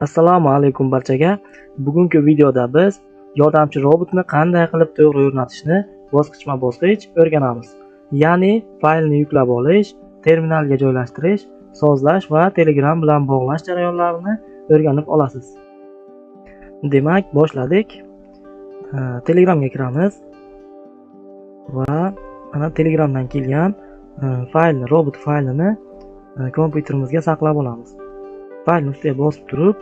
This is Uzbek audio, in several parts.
Assalomu alaykum barchaga. Bugungi videoda biz yordamchi robotni qanday qilib to'g'ri o'rnatishni bosqichma-bosqich o'rganamiz. Ya'ni faylni yuklab olish, terminalga joylashtirish, sozlash va Telegram bilan bog'lash jarayonlarini o'rganib olasiz. Demak, boshladik. Telegramga kiramiz va mana Telegramdan kelgan faylni, robot faylini kompyuterimizga saqlab olamiz. Faylni ustiga bosib turib,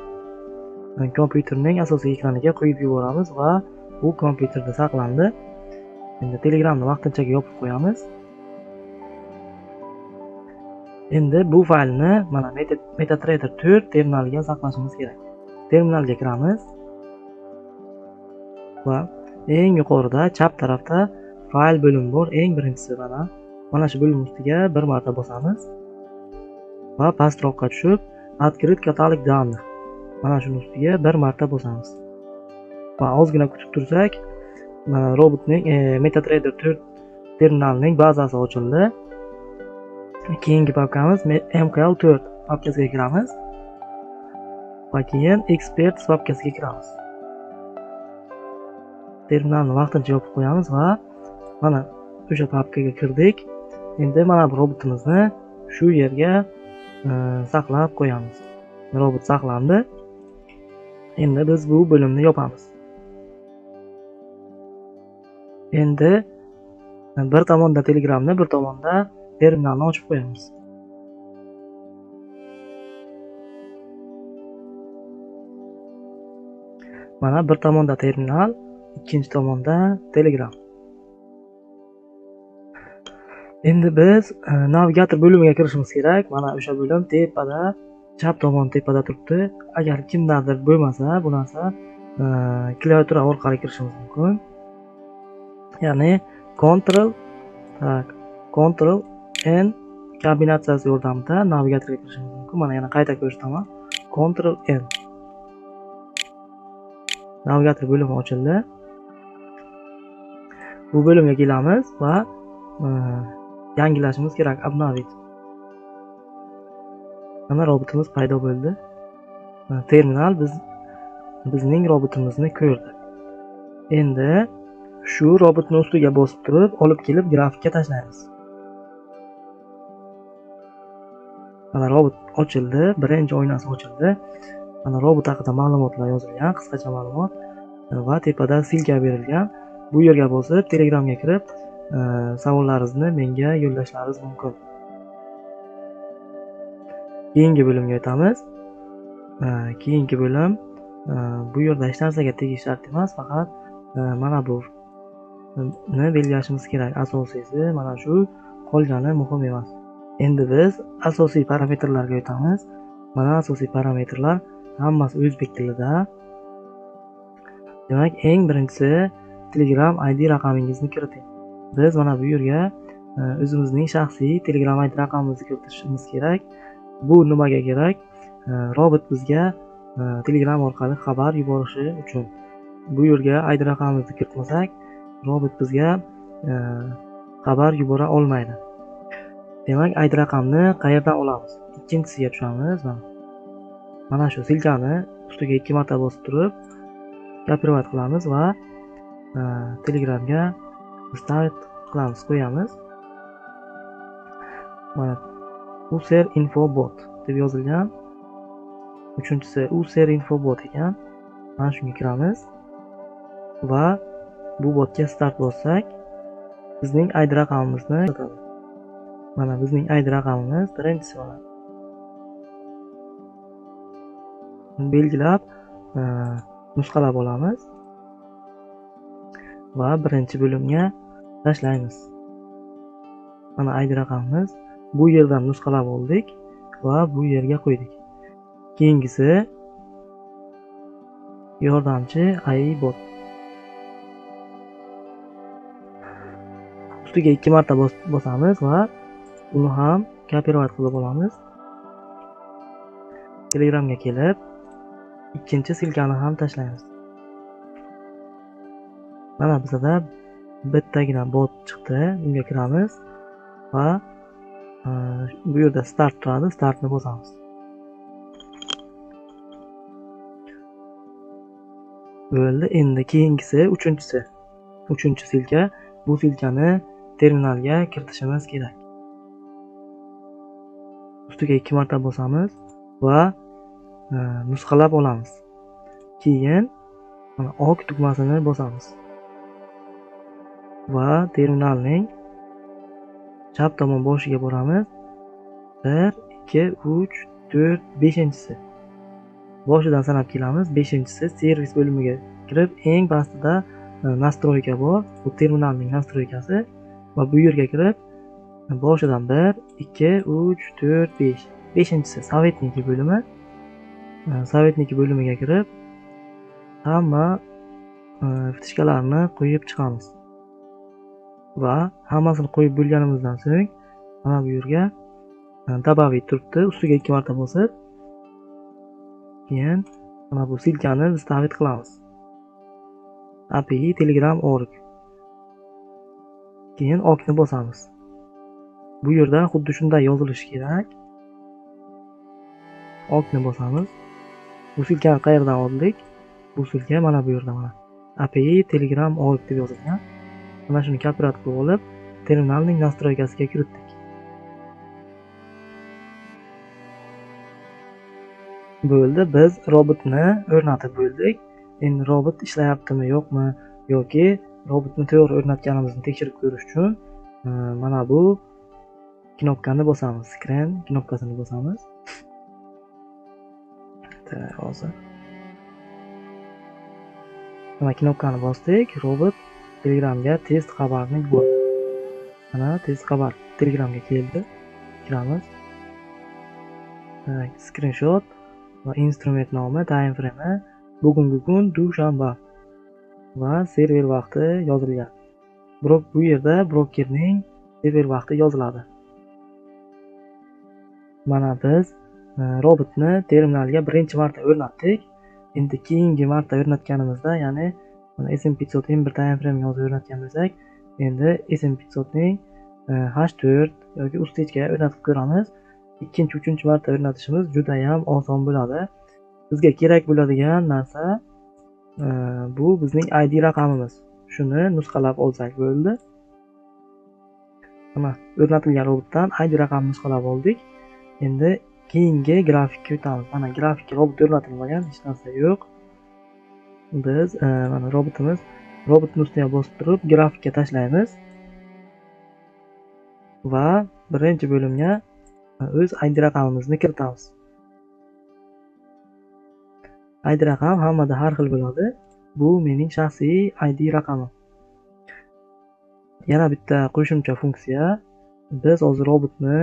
kompyuterning asosiy ekraniga qo'yib yuboramiz va bu kompyuterda saqlandi. Endi Telegramni vaqtinchaga yopib qo'yamiz. Endi bu faylni mana MetaTrader 4 terminaliga saqlashimiz kerak. Terminalga kiramiz va eng yuqorida chap tarafda fayl bo'limi bor. Eng birinchisi mana shu bo'lim ustiga bir marta bosamiz va pastroqqa tushib Открыть katalog данных. Mana shuni ustiga bir marta bosamiz. Va ozgina kutib tursak, robotning MetaTrader 4 terminalining bazasi ochildi. Keyingi papkamiz MKL4 papkasiga kiramiz. Va keyin Expert papkasiga kiramiz. Terminalni vaqtincha yopib qo'yamiz va mana o'sha papkaga kirdik. Endi mana bu robotimizni shu yerga saqlab qo'yamiz. Robot saqlandi. Endi biz bu bo'limni yopamiz. Endi bir tomonda Telegramni, bir tomonda terminalni ochib qo'yamiz. Mana bir tomonda terminal, ikkinchi tomonda Telegram. Endi biz navigator bo'limiga kirishimiz kerak. Mana o'sha bo'lim tepada, chap tomon tepada turibdi. Agar kimdadir bo'lmasa, bu narsa klaviatura orqali kirishimiz mumkin. Ya'ni Ctrl N kombinatsiyasi yordamida navigatorga kirishimiz mumkin. Mana yana qayta ko'rsataman. Ctrl N. Navigator bo'limi ochildi. Bu bo'limga kelamiz va yangilashimiz kerak. Obnovit. Mana robotimiz paydo bo'ldi. Terminal bizning robotimizni ko'rdi. Endi shu robotni ustiga bosib turib, olib kelib grafikka tashlaymiz. Mana robot ochildi, birinchi oynasi ochildi. Mana robot haqida ma'lumotlar yozilgan, qisqacha ma'lumot va tepada silka berilgan. Bu yerga bosib Telegramga kirib, savollaringizni menga yo'llashlaringiz mumkin. Keyingi bo'limga o'tamiz. Keyingi bo'lim bu yerda hech narsaga tegish shart emas, faqat mana bu belgilashimiz kerak. Asosiysi mana shu, qolgani muhim emas. Endi biz asosiy parametrlarga o'tamiz. Mana asosiy parametrlar hammasi o'zbek tilida. Demak, eng birinchisi Telegram ID raqamingizni kiriting. Biz mana bu yerga o'zimizning shaxsiy Telegram ID raqamimizni kiritishimiz kerak. Bu nimaga kerak? Robot bizga Telegram orqali xabar yuborishi uchun. Bu yerga ID raqamimizni kiritmasak, robot bizga xabar yubora olmaydi. Demak, ID raqamni qayerdan olamiz? Ikkinchisiga tushamiz. Mana shu silkani ustiga 2 marta bosib turib, kopировать qilamiz va Telegramga start qilamiz, qo'yamiz. Mana user info bot deb yozilgan. Uchinchisi user info bot ekan. Mana shunga kiramiz va bu botga start bossak, bizning ID raqamimizni ko'rsatadi. Mana bizning ID raqamimiz birinchisi mana. Belgilab nusxalab olamiz va birinchi bo'limga tashlaymiz. Mana ID raqamimiz, bu yerdan nusxalab oldik va bu yerga qo'ydik. Keyingisi yordamchi AI bot. Ustiga 2 marta bosamiz va uni ham kopировать qilib olamiz. Telegramga kelib, ikkinchi silkani ham tashlaymiz. Mana bizda bittagina bot chiqdi. Unga kiramiz va bu yerda start turadi. Startni bosamiz. Bo'ldi. Endi keyingisi uchinchisi. Uchinchi silka. Bu silkani terminalga kiritishimiz kerak. Ustiga 2 marta bosamiz va nusxalab olamiz. Keyin mana OK tugmasini bosamiz. Va terminalning chap tomon boshiga boramiz. 1, 2, 3, 4, 5-chisi. Boshidan sanab kelamiz. 5-chisi servis bo'limiga kirib, eng pastida nastroyka bor. Bu terminalning nastroykasi va bu yerga kirib, boshidan 1, 2, 3, 4, 5. 5-chisi sovetniki bo'limi. Sovetniki bo'limiga kirib, hamma fitishkalarni qo'yib chiqamiz. Va hammasini qo'yib bo'lganimizdan so'ng mana bu yerga добавить turibdi. Ustiga 2 marta bosib, keyin mana bu silkani выставить qilamiz. API telegram.org. Keyin OKni bosamiz. Bu yerda xuddi shunday yozilishi kerak. OKni bosamiz. Bu silkani qayerdan oldik? Bu silka mana bu yerda mana. API telegram.org deb yozilgan. Mana shuni kopirovat qilib olib, terminalning nastroykasiga kiritdik. Bo'ldi. Biz robotni o'rnatib bo'ldik. Endi robot ishlayaptimi, yo'qmi, yoki robotni to'g'ri o'rnatganimizni tekshirib ko'rish uchun mana bu knopkani bosamiz. Screen knopkasini bosamiz. Hozir mana knopkani bosdik. Robot Telegramga test xabarni yubordi. Mana test xabar Telegramga keldi. Kiramiz. Screenshot va instrument nomi, time frame, bugungi kun dushanba va server vaqti yozilgan. Bu yerda brokerning server vaqti yoziladi. Mana biz robotni terminalga birinchi marta o'rnatdik. Endi keyingi marta o'rnatganimizda, ya'ni SM500 bir time frame yozib o'rnatgan bo'lsak, endi SM500 ning H4 yoki ustechka o'rnatib ko'ramiz. Ikkinchi, uchinchi marta o'rnatishimiz juda ham oson bo'ladi. Bizga kerak bo'ladigan narsa bu bizning ID raqamimiz. Shuni nusxalab olsak bo'ldi. Mana o'rnatilgan robotdan ID raqamini nusxalab oldik. Endi keyingi grafikka o'tamiz. Mana grafikka robot o'rnatilmagan, hech narsa yo'q. Biz mana robotning ustiga bosib turib grafikka tashlaymiz va birinchi bo'limga o'z ID raqamimizni kiritamiz. ID raqam hammada har xil bo'ladi. Bu mening shaxsiy ID raqamim. Yana bitta qo'shimcha funksiya. Biz hozir robotni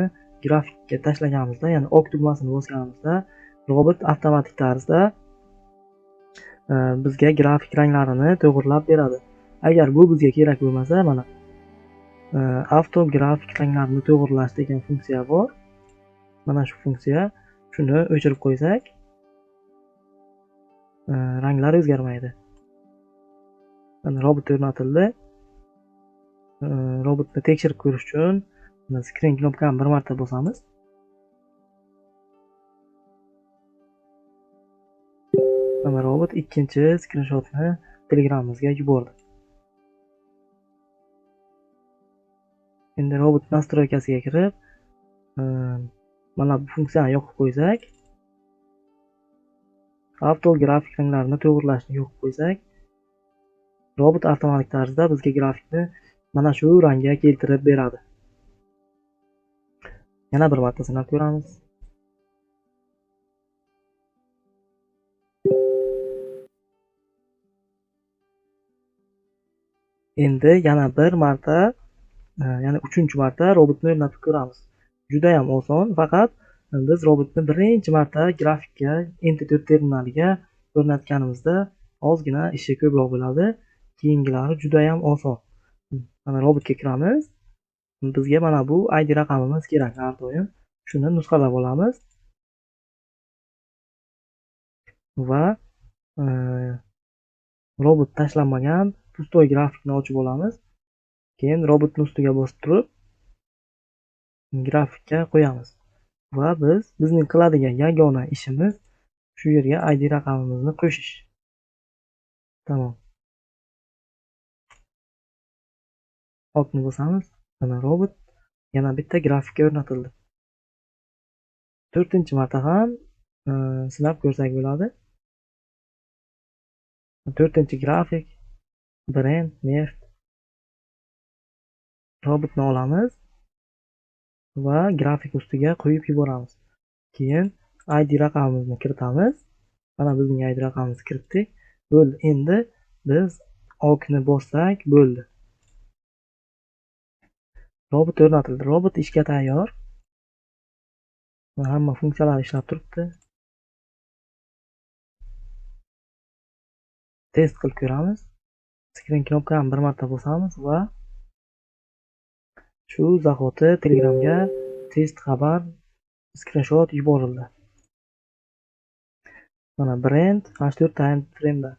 grafikka tashlaganimizda, ya'ni OK tugmasini bosganimizda, robot avtomatik tarzda bizga grafik ranglarini to'g'irlab beradi. Agar bu bizga kerak bo'lmasa, mana avto grafik ranglarini to'g'irlash degan funksiya bor. Mana shu funksiya. Shuni o'chirib qo'ysak, ranglar o'zgarmaydi. Mana robot o'rnatildi. Robotni tekshirib ko'rish uchun screen knopkani bir marta bosamiz. Mana robot ikkinchi screenshotni Telegramimizga yubordi. Endi robot nastroykasiga kirib, mana bu funksiyani yoqib qo'ysak, avto grafik ranglarini to'g'irlashni yoqib qo'ysak, robot avtomatik tarzda bizga grafikni mana shu rangga keltirib beradi. Yana bir marta sinab ko'ramiz. Endi yana bir marta, ya'ni uchinchi marta robotni o'rnatib ko'ramiz. Juda ham oson, faqat biz robotni birinchi marta grafikka NT4 terminaliga o'rnatganimizda ozgina ishi ko'proq bo'ladi. Keyingilari juda ham oson. Mana robotga kiramiz. Bizga mana bu ID raqamimiz kerak har doim. Shuni nusxalab olamiz va robot tashlanmagan pustoy grafikni ochib olamiz. Keyin robotning ustiga bosib turib grafikka qo'yamiz. Va bizning qiladigan yagona ishimiz shu yerga ID raqamimizni qo'shish. Tamam. Okni bosamiz. Mana robot yana bitta grafikka o'rnatildi. 4-marta ham sinab ko'rsak bo'ladi. 4-grafik, brend, neft. Robotni olamiz va grafik ustiga qo'yib yuboramiz. Keyin ID raqamimizni kiritamiz. Mana bizning ID raqamimizni kiritdik. Bo'ldi. Endi biz okni bossak bo'ldi. Robot o'rnatildi. Robot ishga tayyor. Hamma funksiyalari ishlab turibdi. Test qilib ko'ramiz. Screen knopkani bir marta bosamiz va shu zahoti Telegramga test xabar skrinshot yuborildi. Mana brend H4 time frame da.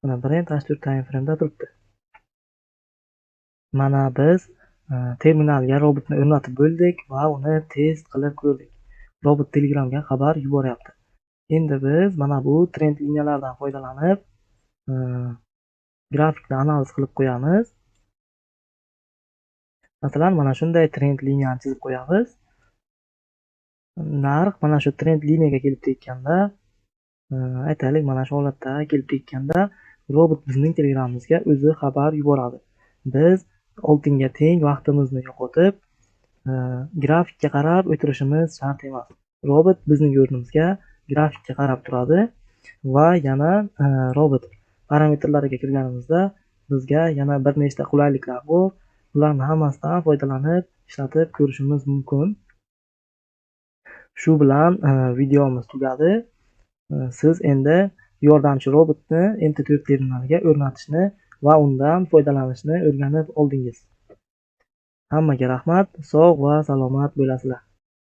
Mana brend H4 time frame da turibdi. Mana biz terminalga robotni o'rnatib bo'ldik va uni test qilib ko'rdik. Robot Telegramga xabar yuboryapti. Endi biz mana bu trend liniyalardan foydalanib grafikni analiz qilib qo'yamiz. Masalan, mana shunday trend liniyani chizib qo'yamiz. Narx mana shu trend liniyaga kelib tekkanda, aytaylik mana shu holatda kelib tekkanda, robot bizning Telegramimizga o'zi xabar yuboradi. Biz oltinga teng vaqtimizni yo'qotib, grafikka qarab o'tirishimiz shart emas. Robot bizning o'rnimizga grafikka qarab turadi va yana robot parametrlariga kirganimizda bizga yana bir nechta qulayliklar bor. Ularni hammasidan foydalanib ishlatib ko'rishimiz mumkin. Shu bilan videomiz tugadi. Siz endi yordamchi robotni MT4 terminaliga o'rnatishni va undan foydalanishni o'rganib oldingiz. Hammaga rahmat, sog' va salomat bo'lasizlar.